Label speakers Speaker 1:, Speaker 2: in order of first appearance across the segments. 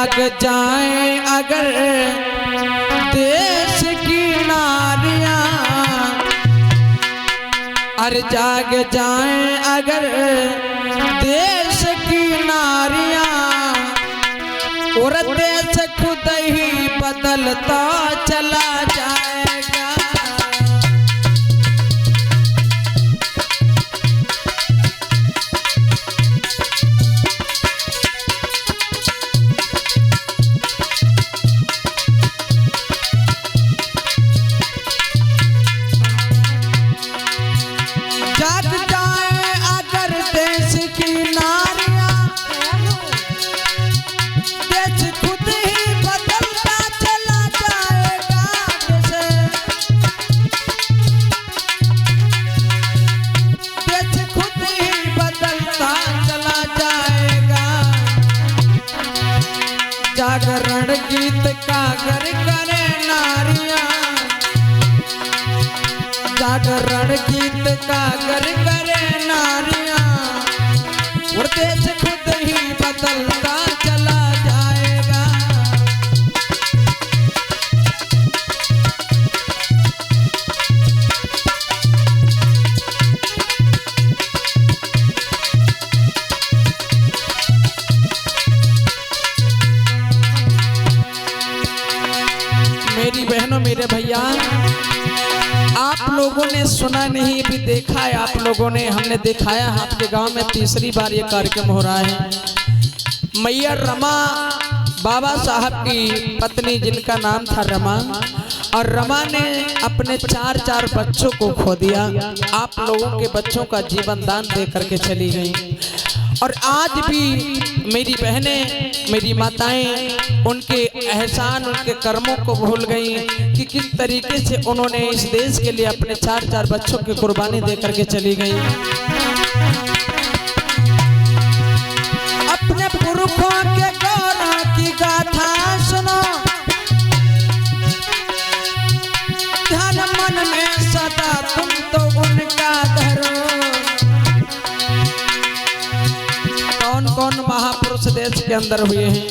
Speaker 1: जाग जाए अगर देश की नारियां, अरे जाग जाए अगर देश की नारियां, और देश खुद ही बदलता चला जाएगा। जाग जाए अगर देश की नारियां, देश खुद ही बदलता चला जाएगा। देश खुद ही बदलता चला जाएगा। जागरण गीत का घर करे नारियां, जागरण गीत का घर करे नारियां, और देश खुद ही बदलता चला जाएगा। मेरी बहनों मेरे भैया, आप लोगों ने सुना नहीं भी देखा है, आप लोगों ने, हमने दिखाया आपके गांव में तीसरी बार ये कार्यक्रम हो रहा है। मैया रमा बाबा साहब की पत्नी जिनका नाम था रमा, और रमा ने अपने चार बच्चों को खो दिया। आप लोगों के बच्चों का जीवन दान दे करके चली गई। और आज भी मेरी बहनें, मेरी माताएं उनके एहसान, उनके कर्मों को भूल गई कि किस तरीके से उन्होंने इस देश के लिए अपने चार बच्चों की कुर्बानी दे करके चली गई। अपने पुरखों के गौरव की गाथा सुनो, ध्यान मन में सदा तुम तो उनका धरो। कौन कौन महापुरुष देश के अंदर हुए हैं?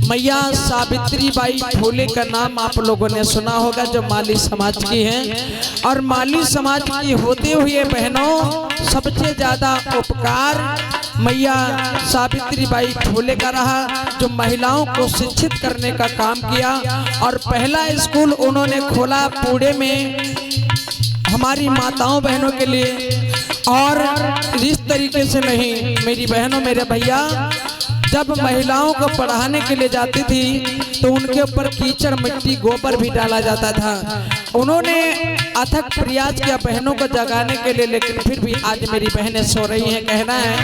Speaker 1: मैया सावित्री बाई फूले का नाम आप लोगों ने सुना होगा, जो माली समाज की हैं। और माली समाज की होते हुए बहनों, सबसे ज्यादा उपकार मैया सावित्री बाई फूले का रहा, जो महिलाओं को शिक्षित करने का काम किया। और पहला स्कूल उन्होंने खोला पुणे में हमारी माताओं बहनों के लिए। और इस तरीके से नहीं मेरी बहनों मेरे भैया, जब महिलाओं को पढ़ाने के लिए जाती थी तो उनके ऊपर कीचड़, मिट्टी, गोबर भी डाला जाता था। उन्होंने अथक प्रयास किया बहनों को जगाने के लिए, लेकिन फिर भी आज मेरी बहनें सो रही हैं। कहना है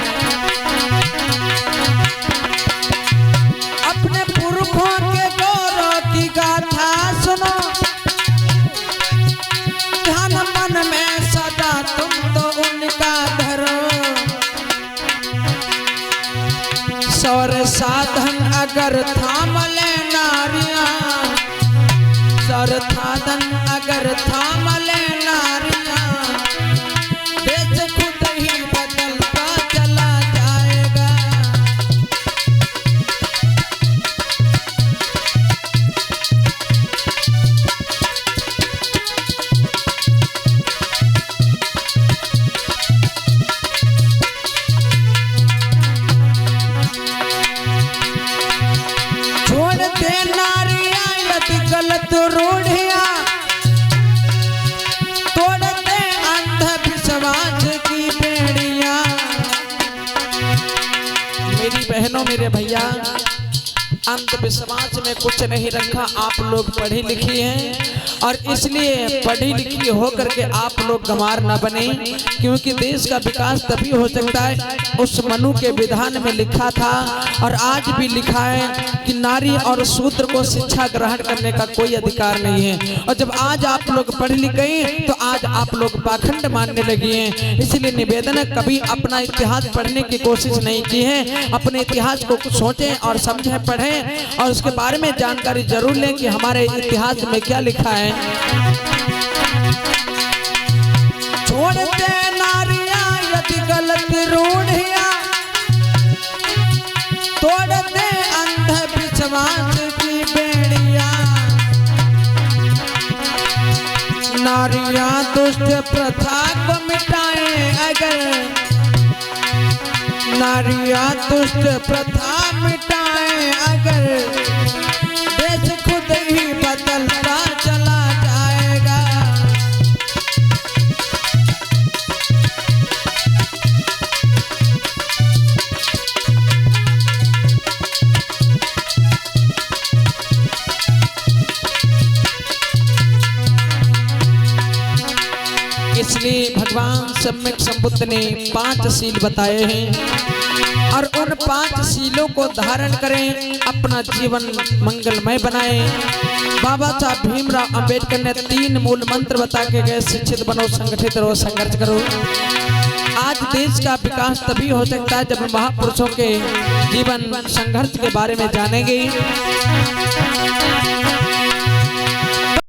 Speaker 1: अपने पुरखों के गौरव की गाथा सुनो, ध्यान मन में सदा तुम तो उनका धरो। सौर साधन अगर थाम ले नारियां, सौर साधन अगर थाम ले नारियां, देश खुद ही बदलता चला जाएगा। गलत रूढ़िया तोड़ दे, अंधविश्वास की बेड़िया। मेरी बहनों मेरे भैया, अंधविश्वास में कुछ नहीं रखा। आप लोग पढ़ी लिखी हैं, और इसलिए पढ़ी लिखी होकर के आप लोग गंवार न बने, क्योंकि देश का विकास तभी हो सकता है। उस मनु के विधान में लिखा था, और आज भी लिखा है कि नारी और शूद्र को शिक्षा ग्रहण करने का कोई अधिकार नहीं है। और जब आज आप लोग पढ़ लिख गए तो आज आप लोग पाखंड मानने लगी हैं। इसलिए निवेदन है, कभी अपना इतिहास पढ़ने की कोशिश नहीं की है। अपने इतिहास को सोचें और समझें, पढ़ें, और उसके बारे में जानकारी जरूर लें कि हमारे इतिहास में क्या लिखा है। छोड़ दे नारियां यदि गलत रूढ़िया, तोड़ दे अंधविश्वास विनाश की बेड़िया, नारियां दुष्ट प्रथा को मिटाए अगर, नारियां दुष्ट प्रथा मिटाए अगर, देश खुद ही बदलता चला जाएगा। इसलिए भगवान सम्यक संबुद्ध ने 5 शील बताए हैं और उन 5 शीलों को धारण करें, अपना जीवन मंगलमय बनाएं। बाबा साहब भीमराव अंबेडकर ने 3 मूल मंत्र बता के गए, शिक्षित बनो, संगठित रहो, संघर्ष करो। आज देश का विकास तभी हो सकता है जब महापुरुषों के जीवन संघर्ष के बारे में जानेंगे।